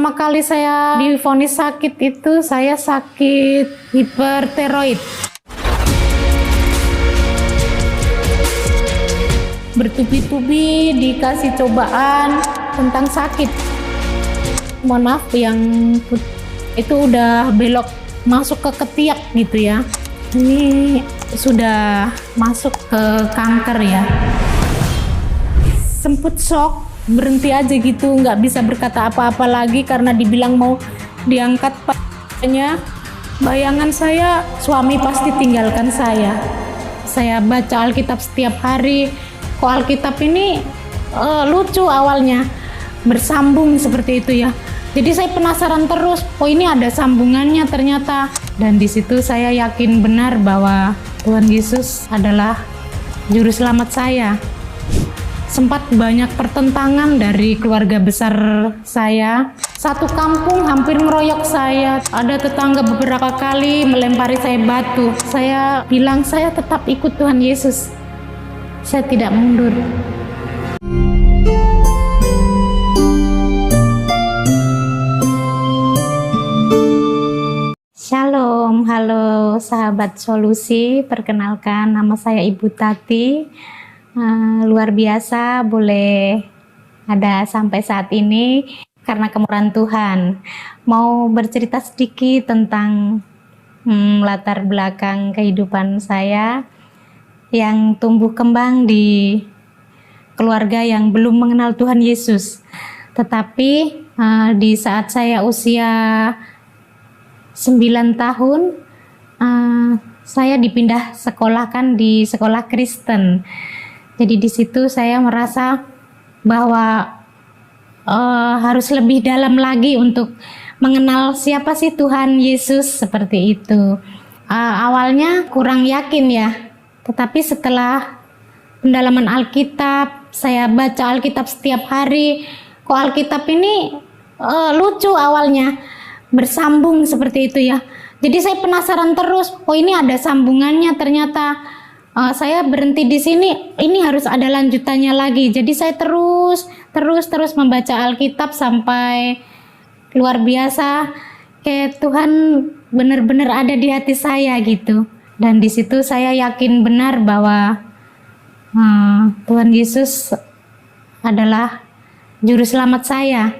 pertama kali saya divonis sakit itu saya sakit hipertiroid. Bertubi-tubi dikasih cobaan tentang sakit. Mohon maaf yang itu udah belok masuk ke ketiak gitu ya. Ini sudah masuk ke kanker ya. Sempet shock, berhenti aja gitu, nggak bisa berkata apa-apa lagi karena dibilang mau diangkat pakainya. Bayangan saya, suami pasti tinggalkan saya. Saya baca Alkitab setiap hari. Kok Alkitab ini lucu awalnya, bersambung seperti itu ya. Jadi saya penasaran terus, oh ini ada sambungannya ternyata. Dan di situ saya yakin benar bahwa Tuhan Yesus adalah juru selamat saya. Sempat banyak pertentangan dari keluarga besar saya. Satu kampung hampir ngeroyok saya. Ada tetangga beberapa kali melempari saya batu. Saya bilang saya tetap ikut Tuhan Yesus. Saya tidak mundur. Shalom, halo sahabat solusi. Perkenalkan, nama saya Ibu Tati. Luar biasa boleh ada sampai saat ini karena kemurahan Tuhan. Mau bercerita sedikit tentang latar belakang kehidupan saya yang tumbuh kembang di keluarga yang belum mengenal Tuhan Yesus. Tetapi di saat saya usia 9 tahun saya dipindah sekolahkan di sekolah Kristen. Jadi di situ saya merasa bahwa harus lebih dalam lagi untuk mengenal siapa sih Tuhan Yesus seperti itu. Awalnya kurang yakin ya, tetapi setelah pendalaman Alkitab, saya baca Alkitab setiap hari. Kok Alkitab ini lucu awalnya, bersambung seperti itu ya. Jadi saya penasaran terus, oh ini ada sambungannya ternyata. Saya berhenti di sini, ini harus ada lanjutannya lagi. Jadi saya terus membaca Alkitab sampai luar biasa. Kayak Tuhan benar-benar ada di hati saya gitu. Dan di situ saya yakin benar bahwa Tuhan Yesus adalah juru selamat saya.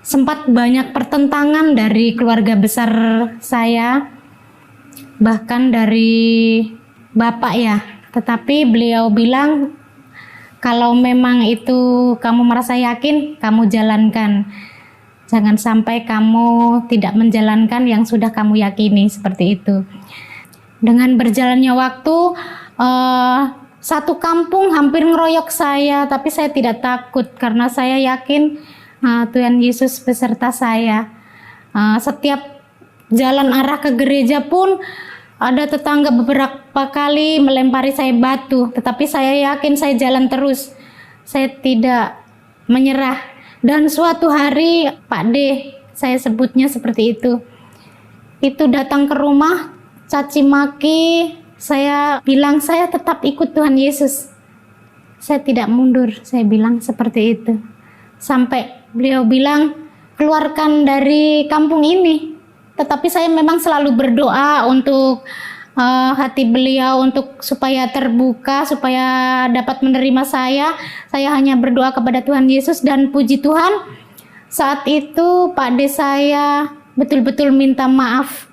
Sempat banyak pertentangan dari keluarga besar saya, bahkan dari Bapak ya, tetapi beliau bilang kalau memang itu kamu merasa yakin, kamu jalankan. Jangan sampai kamu tidak menjalankan yang sudah kamu yakini, seperti itu. Dengan berjalannya waktu, satu kampung hampir ngeroyok saya, tapi saya tidak takut karena saya yakin Tuhan Yesus beserta saya. Setiap jalan arah ke gereja pun ada tetangga beberapa kali melempari saya batu, tetapi saya yakin saya jalan terus. Saya tidak menyerah. Dan suatu hari Pak D, saya sebutnya seperti itu datang ke rumah, caci maki. Saya bilang saya tetap ikut Tuhan Yesus. Saya tidak mundur, saya bilang seperti itu. Sampai beliau bilang, keluarkan dari kampung ini. Tetapi saya memang selalu berdoa untuk hati beliau untuk supaya terbuka, supaya dapat menerima saya. Saya hanya berdoa kepada Tuhan Yesus dan puji Tuhan. Saat itu Pak D saya betul-betul minta maaf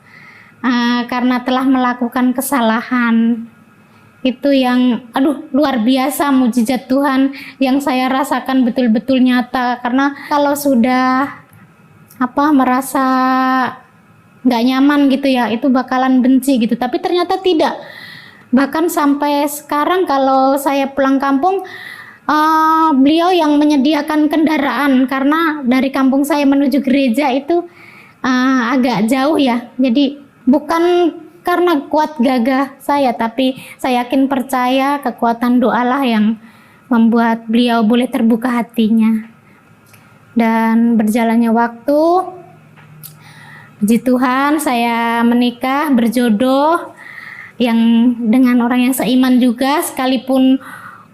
karena telah melakukan kesalahan. Itu yang luar biasa mujizat Tuhan yang saya rasakan betul-betul nyata. Karena kalau sudah merasa nggak nyaman gitu ya, itu bakalan benci gitu, tapi ternyata tidak. Bahkan sampai sekarang kalau saya pulang kampung, beliau yang menyediakan kendaraan karena dari kampung saya menuju gereja itu agak jauh ya. Jadi bukan karena kuat gagah saya, tapi saya yakin percaya kekuatan doalah yang membuat beliau boleh terbuka hatinya. Dan berjalannya waktu, puji Tuhan, saya menikah, berjodoh yang dengan orang yang seiman juga, sekalipun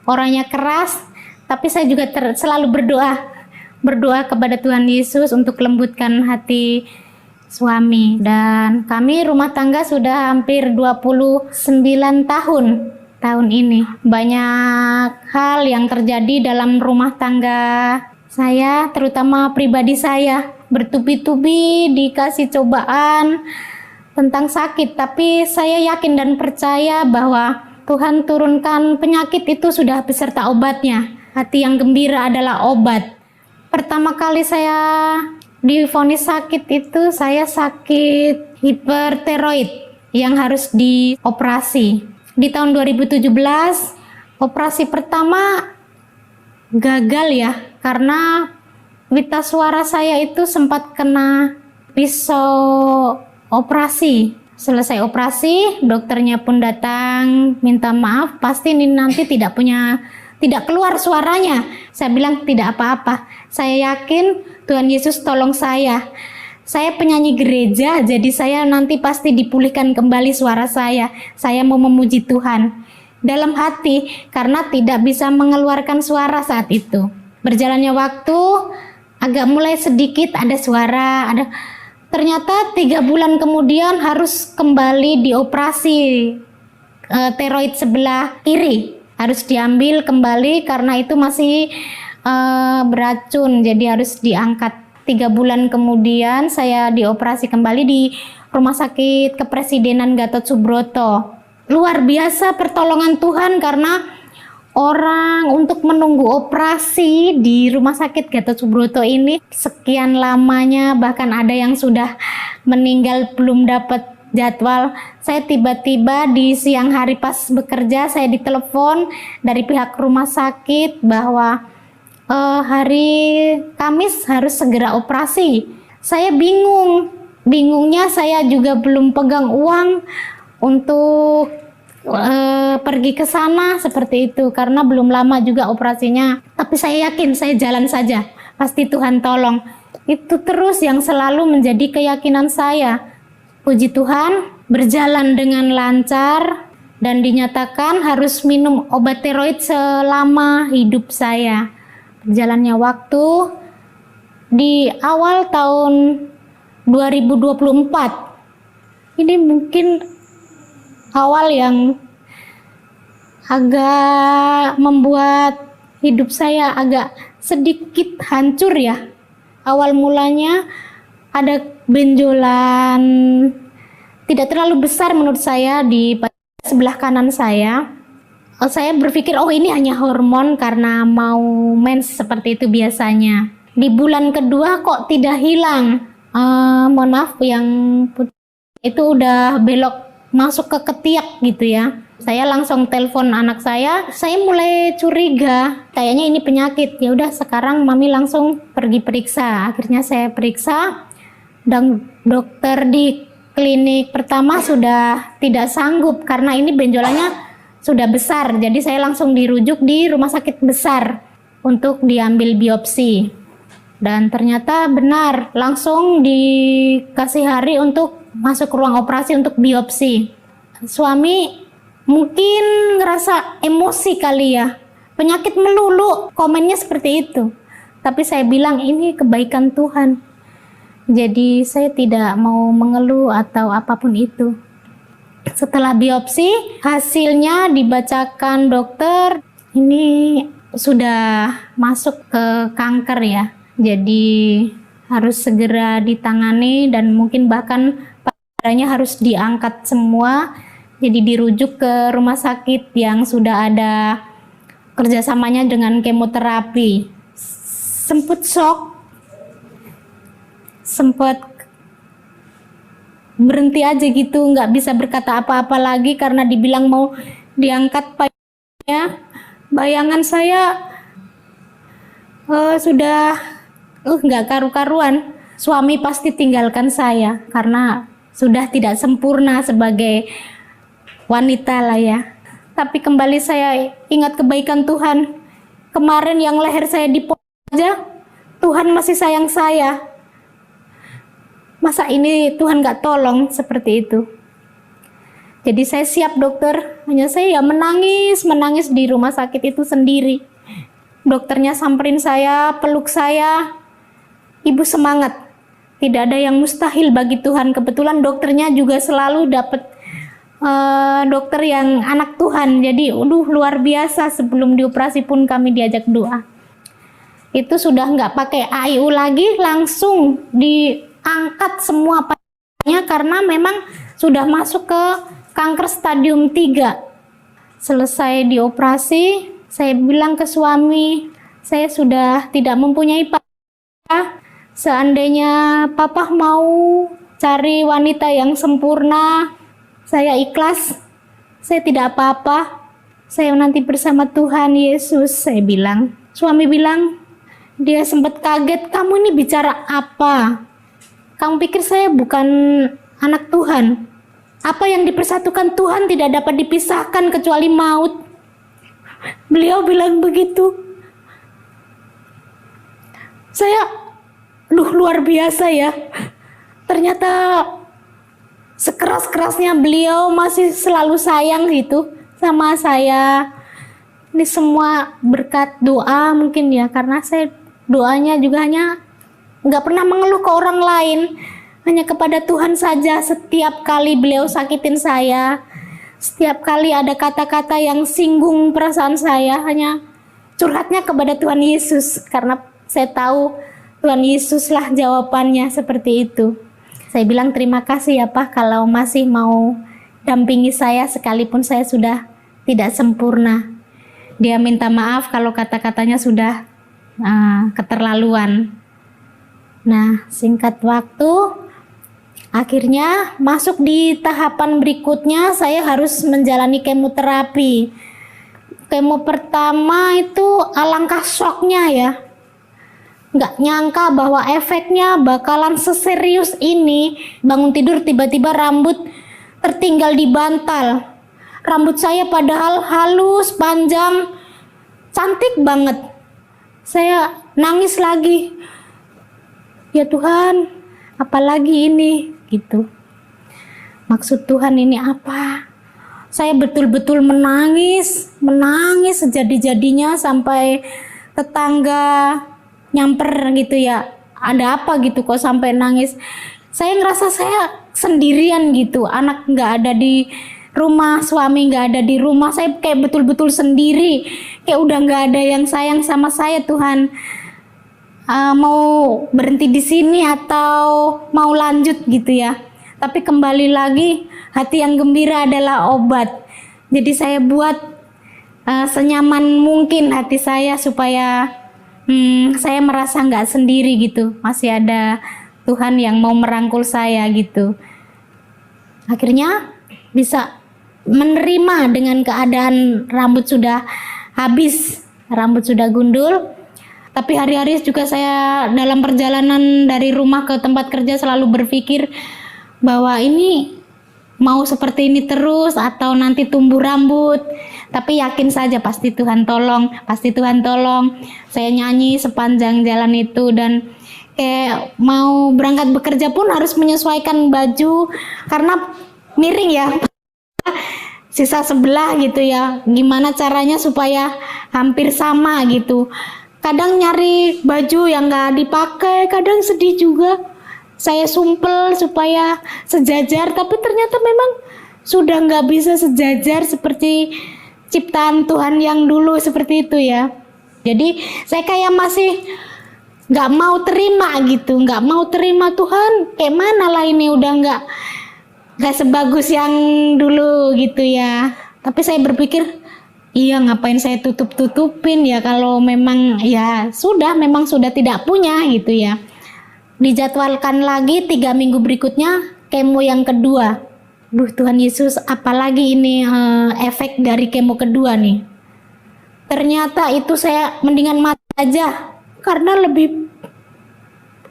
orangnya keras, tapi saya juga selalu berdoa berdoa kepada Tuhan Yesus untuk lembutkan hati suami. Dan kami rumah tangga sudah hampir 29 tahun ini. Banyak hal yang terjadi dalam rumah tangga saya, terutama pribadi saya. Bertubi-tubi dikasih cobaan tentang sakit, tapi saya yakin dan percaya bahwa Tuhan turunkan penyakit itu sudah beserta obatnya. Hati yang gembira adalah obat. Pertama kali saya divonis sakit itu, saya sakit hipertiroid yang harus dioperasi. Di tahun 2017, operasi pertama gagal ya, karena pita suara saya itu sempat kena pisau operasi. Selesai operasi, dokternya pun datang minta maaf, pasti ini nanti tidak keluar suaranya. Saya bilang tidak apa-apa. Saya yakin Tuhan Yesus tolong saya. Saya penyanyi gereja, jadi saya nanti pasti dipulihkan kembali suara saya. Saya mau memuji Tuhan dalam hati karena tidak bisa mengeluarkan suara saat itu. Berjalannya waktu, agak mulai sedikit ada suara, ternyata 3 bulan kemudian harus kembali dioperasi tiroid sebelah kiri. Harus diambil kembali karena itu masih beracun, jadi harus diangkat. 3 bulan kemudian saya dioperasi kembali di Rumah Sakit Kepresidenan Gatot Subroto. Luar biasa pertolongan Tuhan, karena orang untuk menunggu operasi di Rumah Sakit Gatot Subroto ini sekian lamanya, bahkan ada yang sudah meninggal belum dapat jadwal. Saya tiba-tiba di siang hari pas bekerja, saya ditelepon dari pihak rumah sakit bahwa hari Kamis harus segera operasi. Saya bingungnya saya juga belum pegang uang untuk pergi ke sana seperti itu, karena belum lama juga operasinya. Tapi saya yakin saya jalan saja, pasti Tuhan tolong. Itu terus yang selalu menjadi keyakinan saya. Puji Tuhan, berjalan dengan lancar dan dinyatakan harus minum obat tiroid selama hidup saya. Berjalannya waktu, di awal tahun 2024, ini mungkin awal yang agak membuat hidup saya agak sedikit hancur ya. Awal mulanya ada benjolan tidak terlalu besar menurut saya di sebelah kanan saya. Saya berpikir ini hanya hormon karena mau mens seperti itu biasanya. Di bulan kedua kok tidak hilang. Mohon maaf, yang putih itu udah belok masuk ke ketiak gitu ya. Saya langsung telepon anak saya mulai curiga, kayaknya ini penyakit. Ya udah, sekarang mami langsung pergi periksa. Akhirnya saya periksa dan dokter di klinik pertama sudah tidak sanggup karena ini benjolannya sudah besar. Jadi saya langsung dirujuk di rumah sakit besar untuk diambil biopsi. Dan ternyata benar, langsung dikasih hari untuk masuk ke ruang operasi untuk biopsi. Suami mungkin ngerasa emosi kali ya, penyakit melulu, komennya seperti itu. Tapi saya bilang ini kebaikan Tuhan, jadi saya tidak mau mengeluh atau apapun itu. Setelah biopsi, hasilnya dibacakan dokter, ini sudah masuk ke kanker ya, jadi harus segera ditangani dan mungkin bahkan payudara harus diangkat semua. Jadi dirujuk ke rumah sakit yang sudah ada kerjasamanya dengan kemoterapi. Sempat shock, sempat berhenti aja gitu, nggak bisa berkata apa-apa lagi karena dibilang mau diangkat payudara. Bayangan saya sudah nggak karu-karuan. Suami pasti tinggalkan saya karena sudah tidak sempurna sebagai wanita lah ya. Tapi kembali saya ingat kebaikan Tuhan. Kemarin yang leher saya dipotong aja, Tuhan masih sayang saya. Masa ini Tuhan gak tolong seperti itu? Jadi saya siap dokter, hanya saya ya menangis di rumah sakit itu sendiri. Dokternya samperin saya, peluk saya, ibu semangat, tidak ada yang mustahil bagi Tuhan. Kebetulan dokternya juga selalu dapat dokter yang anak Tuhan, jadi luar biasa. Sebelum dioperasi pun kami diajak doa. Itu sudah nggak pakai AIU lagi, langsung diangkat semua pasiennya karena memang sudah masuk ke kanker stadium 3. Selesai dioperasi, saya bilang ke suami, saya sudah tidak mempunyai papa. Seandainya papa mau cari wanita yang sempurna, saya ikhlas. Saya tidak apa-apa. Saya nanti bersama Tuhan Yesus, saya bilang. Suami bilang, dia sempat kaget, kamu ini bicara apa? Kamu pikir saya bukan anak Tuhan? Apa yang dipersatukan Tuhan tidak dapat dipisahkan kecuali maut. Beliau bilang begitu. Saya, luar biasa ya. Ternyata sekeras-kerasnya beliau masih selalu sayang gitu sama saya. Ini semua berkat doa mungkin ya, karena saya doanya juga hanya nggak pernah mengeluh ke orang lain, hanya kepada Tuhan saja. Setiap kali beliau sakitin saya, setiap kali ada kata-kata yang singgung perasaan saya, hanya curhatnya kepada Tuhan Yesus, karena saya tahu Tuhan Yesuslah jawabannya seperti itu. Saya bilang terima kasih ya Pak kalau masih mau dampingi saya sekalipun saya sudah tidak sempurna. Dia minta maaf kalau kata-katanya sudah keterlaluan. Nah, singkat waktu, akhirnya masuk di tahapan berikutnya, saya harus menjalani kemoterapi. Kemo pertama itu alangkah syoknya ya. Nggak nyangka bahwa efeknya bakalan seserius ini. Bangun tidur tiba-tiba rambut tertinggal di bantal. Rambut saya padahal halus, panjang, cantik banget. Saya nangis lagi. Ya Tuhan, apalagi ini gitu. Maksud Tuhan ini apa? Saya betul-betul menangis sejadi-jadinya sampai tetangga nyamper gitu ya. Ada apa gitu kok sampai nangis? Saya ngerasa saya sendirian gitu. Anak nggak ada di rumah, suami nggak ada di rumah. Saya kayak betul-betul sendiri. Kayak udah nggak ada yang sayang sama saya Tuhan. Mau berhenti di sini atau mau lanjut gitu ya. Tapi kembali lagi, hati yang gembira adalah obat. Jadi saya buat senyaman mungkin hati saya supaya saya merasa nggak sendiri gitu. Masih ada Tuhan yang mau merangkul saya gitu. Akhirnya bisa menerima dengan keadaan rambut sudah habis, rambut sudah gundul. Tapi hari-hari juga saya dalam perjalanan dari rumah ke tempat kerja selalu berpikir bahwa ini mau seperti ini terus atau nanti tumbuh rambut. Tapi yakin saja pasti Tuhan tolong, pasti Tuhan tolong. Saya nyanyi sepanjang jalan itu dan kayak mau berangkat bekerja pun harus menyesuaikan baju karena miring ya. Sisa sebelah gitu ya. Gimana caranya supaya hampir sama gitu. Kadang nyari baju yang nggak dipakai, kadang sedih juga. Saya sumpel supaya sejajar, tapi ternyata memang sudah nggak bisa sejajar seperti ciptaan Tuhan yang dulu seperti itu ya. Jadi saya kayak masih nggak mau terima gitu, nggak mau terima Tuhan. Kayak mana lah ini udah nggak sebagus yang dulu gitu ya. Tapi saya berpikir, iya ngapain saya tutup-tutupin ya kalau memang ya sudah, memang sudah tidak punya gitu ya. Dijadwalkan lagi 3 minggu berikutnya kemo yang kedua. Duh Tuhan Yesus, apalagi ini efek dari kemo kedua nih. Ternyata itu saya mendingan mati aja karena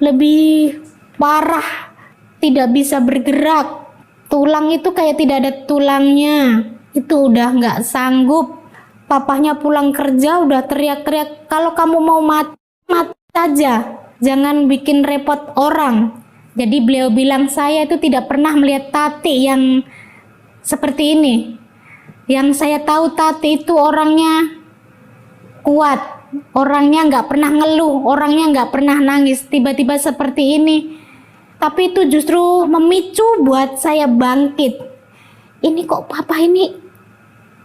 lebih parah, tidak bisa bergerak. Tulang itu kayak tidak ada tulangnya. Itu udah nggak sanggup. Papahnya pulang kerja udah teriak-teriak, kalau kamu mau mati, mati aja. Jangan bikin repot orang. Jadi beliau bilang, saya itu tidak pernah melihat Tati yang seperti ini. Yang saya tahu Tati itu orangnya kuat, orangnya nggak pernah ngeluh, orangnya nggak pernah nangis, tiba-tiba seperti ini. Tapi itu justru memicu buat saya bangkit. Ini kok papa ini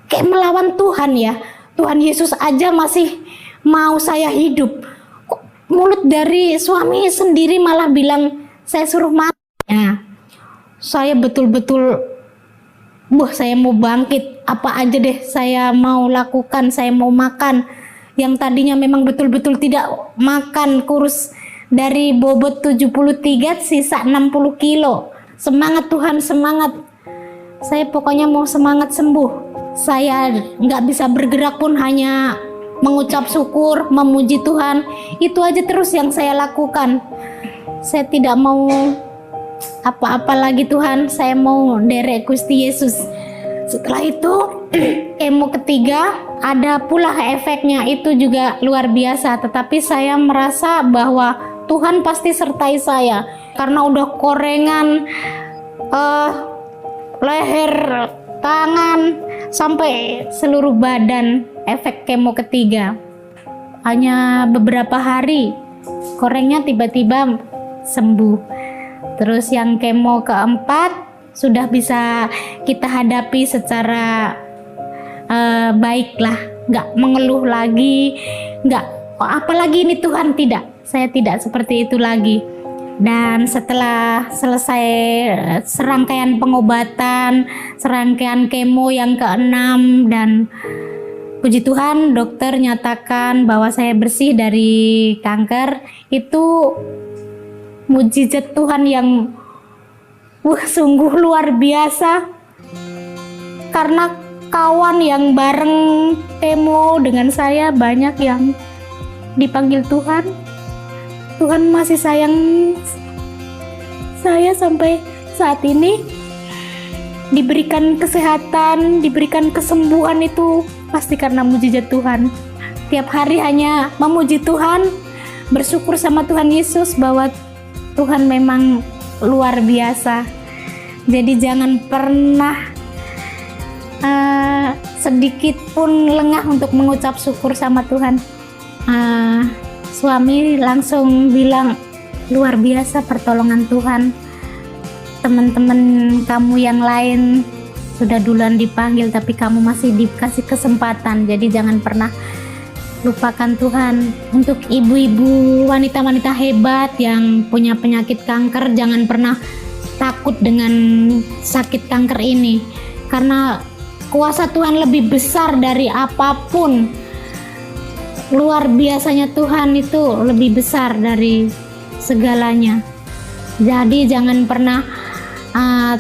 kayak melawan Tuhan ya. Tuhan Yesus aja masih mau saya hidup. Kok mulut dari suami sendiri malah bilang saya suruh mati. Nah, saya betul-betul, saya mau bangkit. Apa aja deh saya mau lakukan, saya mau makan. Yang tadinya memang betul-betul tidak makan, kurus dari bobot 73 sisa 60 kilo. Semangat Tuhan, semangat. Saya pokoknya mau semangat sembuh. Saya nggak bisa bergerak pun, hanya mengucap syukur, memuji Tuhan. Itu aja terus yang saya lakukan. Saya tidak mau apa-apa lagi Tuhan, saya mau derek Gusti Yesus. Setelah itu kemo ketiga ada pula efeknya, itu juga luar biasa. Tetapi saya merasa bahwa Tuhan pasti sertai saya, karena udah korengan leher, tangan, sampai seluruh badan. Efek kemo ketiga hanya beberapa hari, korengnya tiba-tiba sembuh. Terus yang kemo keempat sudah bisa kita hadapi secara baik lah, nggak mengeluh lagi, nggak apalagi ini Tuhan, tidak, saya tidak seperti itu lagi. Dan setelah selesai serangkaian pengobatan, serangkaian kemo yang keenam, dan puji Tuhan dokter nyatakan bahwa saya bersih dari kanker. Itu mujizat Tuhan yang sungguh luar biasa, karena kawan yang bareng kemo dengan saya banyak yang dipanggil Tuhan. Tuhan masih sayang saya sampai saat ini. Diberikan kesehatan, diberikan kesembuhan, itu pasti karena mujizat Tuhan. Tiap hari hanya memuji Tuhan, bersyukur sama Tuhan Yesus bahwa Tuhan memang luar biasa. Jadi jangan pernah sedikit pun lengah untuk mengucap syukur sama Tuhan. Suami langsung bilang, luar biasa pertolongan Tuhan. Teman-teman kamu yang lain sudah duluan dipanggil, tapi kamu masih dikasih kesempatan. Jadi jangan pernah lupakan Tuhan. Untuk ibu-ibu, wanita-wanita hebat yang punya penyakit kanker, jangan pernah takut dengan sakit kanker ini, karena kuasa Tuhan lebih besar dari apapun. Luar biasanya Tuhan itu lebih besar dari segalanya. Jadi jangan pernah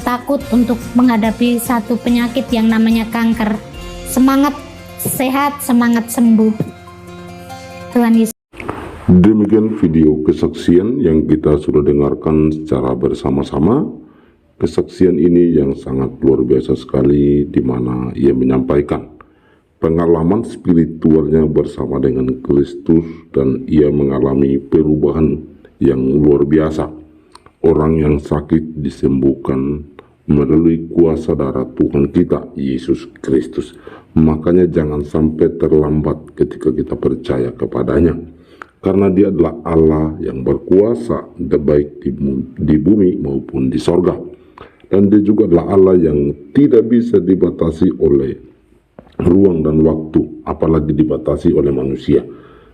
takut untuk menghadapi satu penyakit yang namanya kanker. Semangat sehat, semangat sembuh. Tuhan Yesus. Demikian video kesaksian yang kita sudah dengarkan secara bersama-sama. Kesaksian ini yang sangat luar biasa sekali, di mana ia menyampaikan pengalaman spiritualnya bersama dengan Kristus, dan ia mengalami perubahan yang luar biasa. Orang yang sakit disembuhkan melalui kuasa darah Tuhan kita, Yesus Kristus. Makanya jangan sampai terlambat ketika kita percaya kepadanya, karena dia adalah Allah yang berkuasa, baik di bumi maupun di sorga. Dan dia juga adalah Allah yang tidak bisa dibatasi oleh ruang dan waktu, apalagi dibatasi oleh manusia.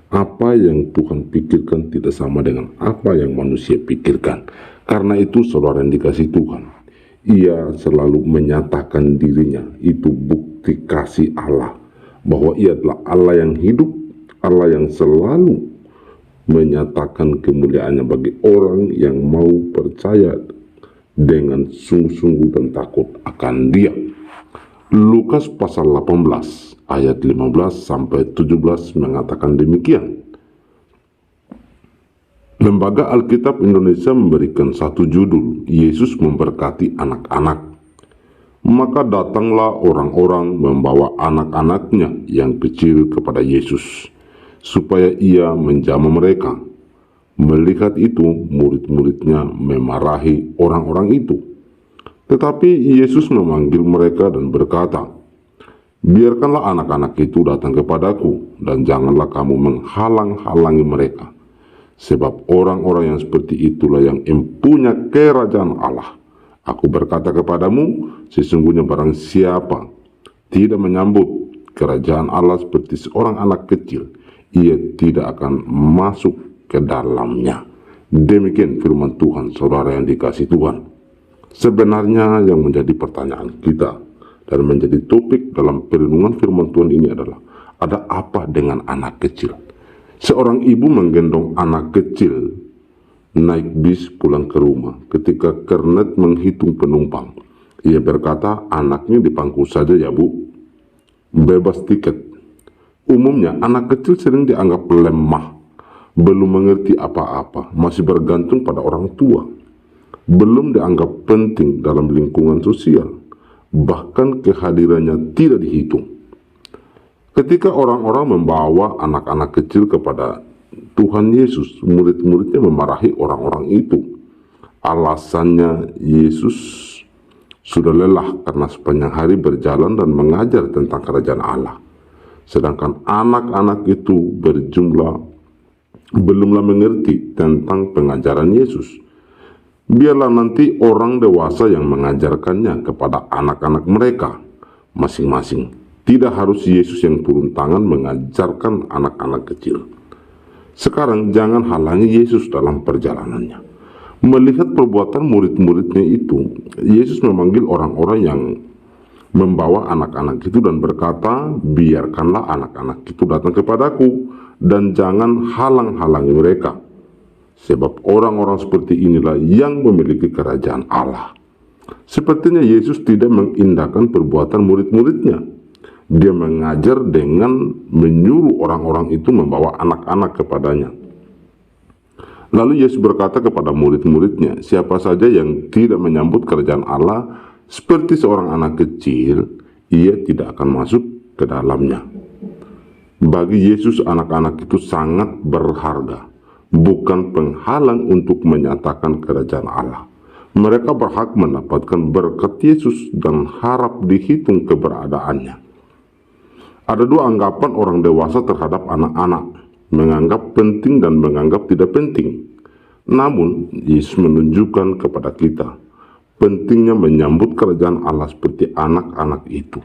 Apa yang Tuhan pikirkan tidak sama dengan apa yang manusia pikirkan. Karena itu saudara yang dikasih Tuhan, ia selalu menyatakan dirinya. Itu bukti kasih Allah, bahwa ia adalah Allah yang hidup, Allah yang selalu menyatakan kemuliaannya bagi orang yang mau percaya dengan sungguh-sungguh dan takut akan dia. Lukas pasal 18 ayat 15 sampai 17 mengatakan demikian. Lembaga Alkitab Indonesia memberikan satu judul, Yesus memberkati anak-anak. Maka datanglah orang-orang membawa anak-anaknya yang kecil kepada Yesus, supaya ia menjamah mereka. Melihat itu, murid-muridnya memarahi orang-orang itu. Tetapi Yesus memanggil mereka dan berkata, Biarkanlah anak-anak itu datang kepadaku, dan janganlah kamu menghalang-halangi mereka. Sebab orang-orang yang seperti itulah yang empunya kerajaan Allah. Aku berkata kepadamu, sesungguhnya barang siapa tidak menyambut kerajaan Allah seperti seorang anak kecil, ia tidak akan masuk ke dalamnya. Demikian firman Tuhan, saudara yang dikasihi Tuhan. Sebenarnya yang menjadi pertanyaan kita dan menjadi topik dalam perenungan firman Tuhan ini adalah, ada apa dengan anak kecil? Seorang ibu menggendong anak kecil naik bis pulang ke rumah. Ketika kernet menghitung penumpang, ia berkata, anaknya di pangku saja ya bu, bebas tiket. Umumnya anak kecil sering dianggap lemah, belum mengerti apa-apa, masih bergantung pada orang tua, belum dianggap penting dalam lingkungan sosial, bahkan kehadirannya tidak dihitung. Ketika orang-orang membawa anak-anak kecil kepada Tuhan Yesus, murid-muridnya memarahi orang-orang itu. Alasannya, Yesus sudah lelah karena sepanjang hari berjalan dan mengajar tentang kerajaan Allah. Sedangkan anak-anak itu berjumlah belumlah mengerti tentang pengajaran Yesus. Biarlah nanti orang dewasa yang mengajarkannya kepada anak-anak mereka masing-masing. Tidak harus Yesus yang turun tangan mengajarkan anak-anak kecil. Sekarang jangan halangi Yesus dalam perjalanannya. Melihat perbuatan murid-muridnya itu, Yesus memanggil orang-orang yang membawa anak-anak itu dan berkata, biarkanlah anak-anak itu datang kepadaku dan jangan halang-halangi mereka. Sebab orang-orang seperti inilah yang memiliki kerajaan Allah. Sepertinya Yesus tidak mengindahkan perbuatan murid-muridnya. Dia mengajar dengan menyuruh orang-orang itu membawa anak-anak kepadanya. Lalu Yesus berkata kepada murid-muridnya, siapa saja yang tidak menyambut kerajaan Allah seperti seorang anak kecil, ia tidak akan masuk ke dalamnya. Bagi Yesus, anak-anak itu sangat berharga, bukan penghalang untuk menyatakan kerajaan Allah. Mereka berhak mendapatkan berkat Yesus dan harap dihitung keberadaannya. Ada dua anggapan orang dewasa terhadap anak-anak, menganggap penting dan menganggap tidak penting. Namun, Yesus menunjukkan kepada kita pentingnya menyambut kerajaan Allah seperti anak-anak itu.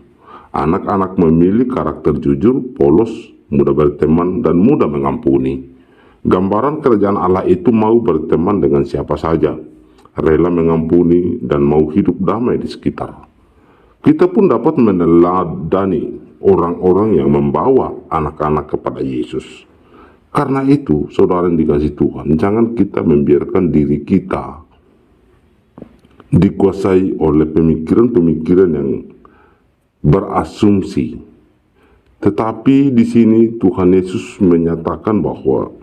Anak-anak memilih karakter jujur, polos, mudah berteman, dan mudah mengampuni. Gambaran kerajaan Allah itu mau berteman dengan siapa saja, rela mengampuni, dan mau hidup damai di sekitar. Kita pun dapat meneladani orang-orang yang membawa anak-anak kepada Yesus. Karena itu, saudara yang dikasihi Tuhan, jangan kita membiarkan diri kita dikuasai oleh pemikiran-pemikiran yang berasumsi. Tetapi di sini Tuhan Yesus menyatakan bahwa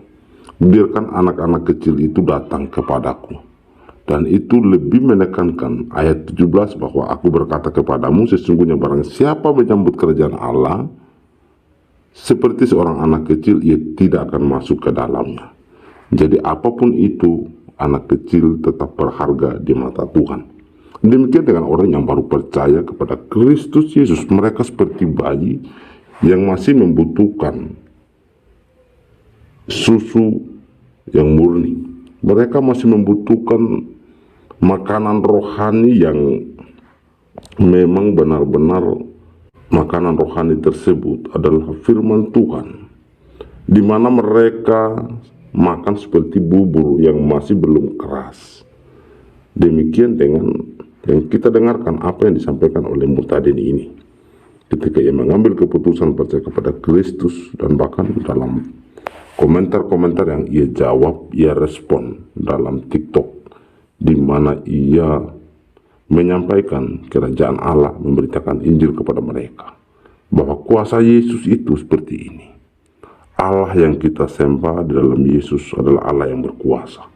biarkan anak-anak kecil itu datang kepadaku. Dan itu lebih menekankan ayat 17 bahwa aku berkata kepadamu, sesungguhnya barang siapa menyambut kerajaan Allah seperti seorang anak kecil, ia tidak akan masuk ke dalamnya. Jadi apapun itu, anak kecil tetap berharga di mata Tuhan. Demikian dengan orang yang baru percaya kepada Kristus Yesus. Mereka seperti bayi yang masih membutuhkan susu yang murni. Mereka masih membutuhkan makanan rohani yang memang benar-benar makanan rohani tersebut adalah firman Tuhan, di mana mereka makan seperti bubur yang masih belum keras. Demikian dengan yang kita dengarkan apa yang disampaikan oleh Murtadin ini ketika ia mengambil keputusan percaya kepada Kristus, dan bahkan dalam komentar-komentar yang ia jawab, ia respon dalam TikTok, di mana ia menyampaikan kerajaan Allah, memberitakan Injil kepada mereka, bahwa kuasa Yesus itu seperti ini. Allah yang kita sembah di dalam Yesus adalah Allah yang berkuasa.